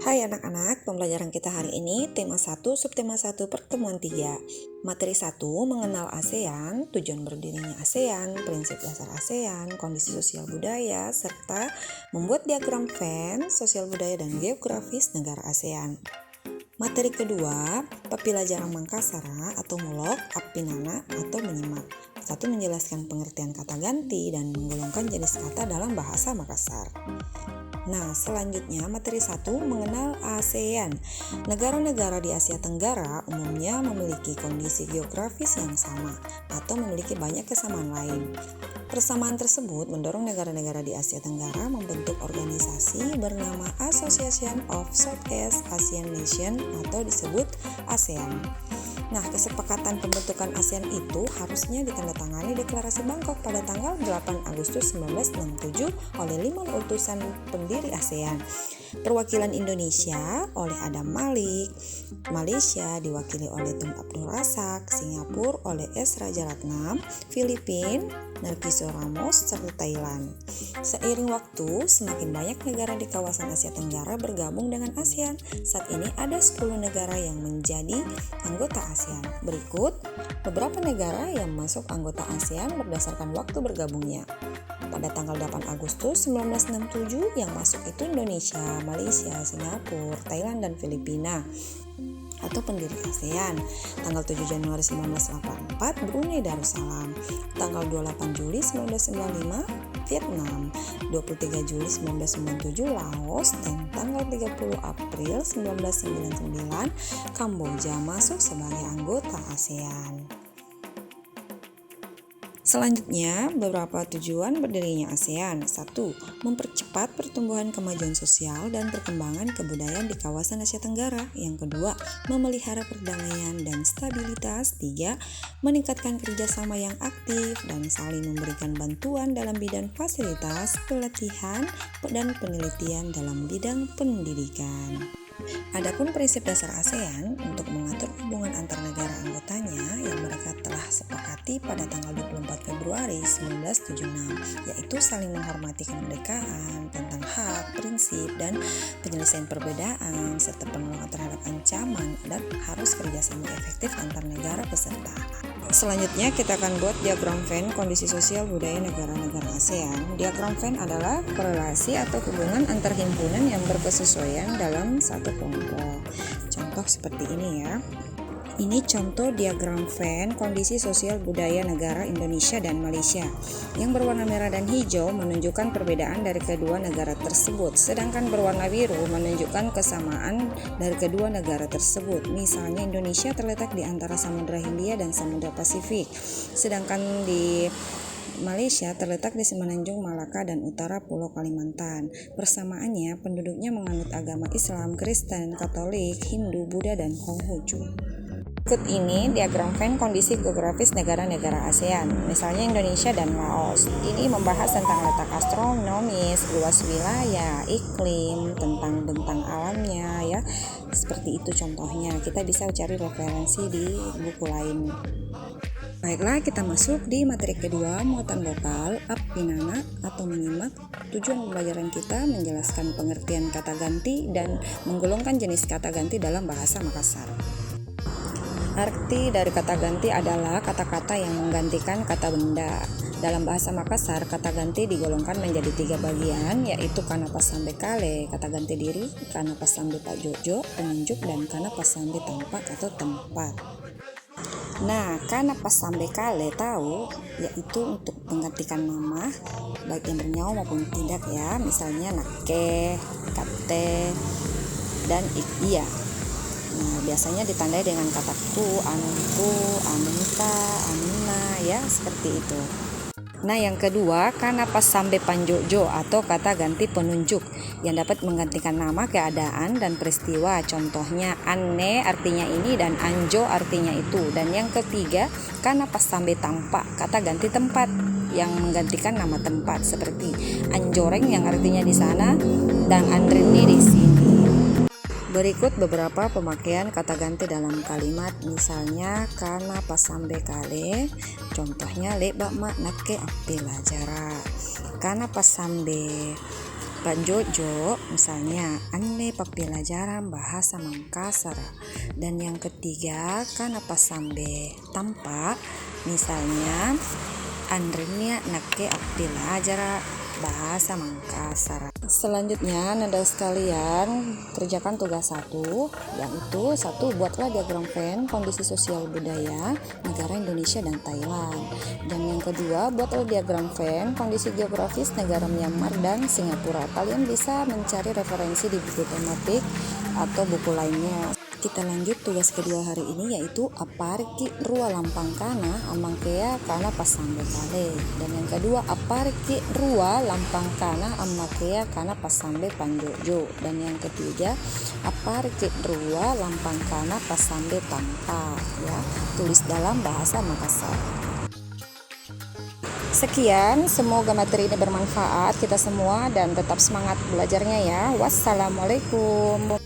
Hai anak-anak, pembelajaran kita hari ini tema 1, subtema 1, pertemuan 3. Materi 1, mengenal ASEAN, tujuan berdirinya ASEAN, prinsip dasar ASEAN, kondisi sosial budaya, serta membuat diagram Venn, sosial budaya dan geografis negara ASEAN. Materi kedua, Papila Jarang Mangkasara atau Mulok, Apinana atau menyimak. 1. Menjelaskan pengertian kata ganti dan menggolongkan jenis kata dalam bahasa Makassar. Nah, selanjutnya materi 1 mengenal ASEAN. Negara-negara di Asia Tenggara umumnya memiliki kondisi geografis yang sama atau memiliki banyak kesamaan lain. Persamaan tersebut mendorong negara-negara di Asia Tenggara membentuk organisasi bernama Association of Southeast Asian Nations atau disebut ASEAN. Nah, kesepakatan pembentukan ASEAN itu harusnya ditandatangani Deklarasi Bangkok pada tanggal 8 Agustus 1967 oleh 5 utusan pendiri ASEAN. Perwakilan Indonesia oleh Adam Malik, Malaysia diwakili oleh Tun Abdul Razak, Singapura oleh S. Rajaratnam, Filipina, Narciso Ramos, serta Thailand. Seiring waktu, semakin banyak negara di kawasan Asia Tenggara bergabung dengan ASEAN. Saat ini ada 10 negara yang menjadi anggota ASEAN. Berikut beberapa negara yang masuk anggota ASEAN berdasarkan waktu bergabungnya. Pada tanggal 8 Agustus 1967 yang masuk itu Indonesia, Malaysia, Singapura, Thailand, dan Filipina atau pendiri ASEAN. Tanggal 7 Januari 1984 Brunei Darussalam. Tanggal 28 Juli 1995 Vietnam, 23 Juli 1997 Laos, dan tanggal 30 April 1999 Kamboja masuk sebagai anggota ASEAN. Selanjutnya, beberapa tujuan berdirinya ASEAN. 1. Mempercepat pertumbuhan kemajuan sosial dan perkembangan kebudayaan di kawasan Asia Tenggara. Yang kedua, memelihara perdamaian dan stabilitas. 3. Meningkatkan kerjasama yang aktif dan saling memberikan bantuan dalam bidang fasilitas, pelatihan, dan penelitian dalam bidang pendidikan. Adapun prinsip dasar ASEAN untuk mengatur hubungan antar negara anggotanya yang mereka telah sepakati pada tanggal 24 Februari 1976, yaitu saling menghormati kemerdekaan, tentang hak, prinsip, dan penyelesaian perbedaan, serta penolakan terhadap ancaman, dan harus kerjasama efektif antar negara peserta. Selanjutnya kita akan buat diagram Venn kondisi sosial budaya negara-negara ASEAN. Diagram Venn adalah korelasi atau hubungan antar himpunan yang berkesesuaian dalam satu kelompok. Contoh seperti ini ya. Ini contoh diagram Venn kondisi sosial budaya negara Indonesia dan Malaysia. Yang berwarna merah dan hijau menunjukkan perbedaan dari kedua negara tersebut, sedangkan berwarna biru menunjukkan kesamaan dari kedua negara tersebut. Misalnya Indonesia terletak di antara Samudra Hindia dan Samudra Pasifik, sedangkan di Malaysia terletak di semenanjung Malaka dan utara Pulau Kalimantan. Persamaannya, penduduknya menganut agama Islam, Kristen, Katolik, Hindu, Buddha, dan Konghucu. Berikut ini diagram Venn kondisi geografis negara-negara ASEAN, misalnya Indonesia dan Laos. Ini membahas tentang letak astronomis, luas wilayah, iklim, tentang bentang alamnya ya. Seperti itu contohnya. Kita bisa cari referensi di buku lain. Baiklah, kita masuk di materi kedua, muatan lokal, apinana atau menyimak. Tujuan pembelajaran kita menjelaskan pengertian kata ganti dan menggolongkan jenis kata ganti dalam bahasa Makassar. Arti dari kata ganti adalah kata-kata yang menggantikan kata benda. Dalam bahasa Makassar, kata ganti digolongkan menjadi 3 bagian, yaitu kana pasambe kale, kata ganti diri, kana pasambe pajojo, penunjuk, dan kana pasambe tampak atau tempat. Nah, kana pasambe kale tahu, yaitu untuk menggantikan nama, baik yang bernyawa maupun tidak ya, misalnya nake, kate, dan iya. Nah, biasanya ditandai dengan kata ku, anunku, anunta, anuna ya, seperti itu. Nah, yang kedua, kana pasambe panjojo atau kata ganti penunjuk yang dapat menggantikan nama, keadaan, dan peristiwa. Contohnya anne artinya ini dan anjo artinya itu. Dan yang ketiga, kana pasambe tampak, kata ganti tempat yang menggantikan nama tempat seperti anjoreng yang artinya di sana dan andreni di sini. Berikut beberapa pemakaian kata ganti dalam kalimat, misalnya kana pasambe kale, contohnya le bakma nake apela jara. Kana pasambe Panjojo misalnya anne pembelajaran bahasa Mangkasar. Dan yang ketiga kana pasambe tampak misalnya Andrenia nake belajar bahasa Mangkasar. Selanjutnya nanda sekalian kerjakan tugas 1, yaitu 1. Buatlah diagram Venn kondisi sosial budaya negara Indonesia dan Thailand. Dan yang kedua, buatlah diagram Venn kondisi geografis negara Myanmar dan Singapura. Kalian bisa mencari referensi di buku tematik atau buku lainnya. Kita lanjut tugas kedua hari ini, yaitu apariki rua lampang kana amangkea kana pasambe kale. Dan yang kedua, apariki rua lampang kana amangkea kana pasambe panjojo. Dan yang ketiga, apariki rua lampang kana pasambe tampa, ya, tulis dalam bahasa Makassar. Sekian, semoga materi ini bermanfaat kita semua dan tetap semangat belajarnya ya. Wassalamualaikum.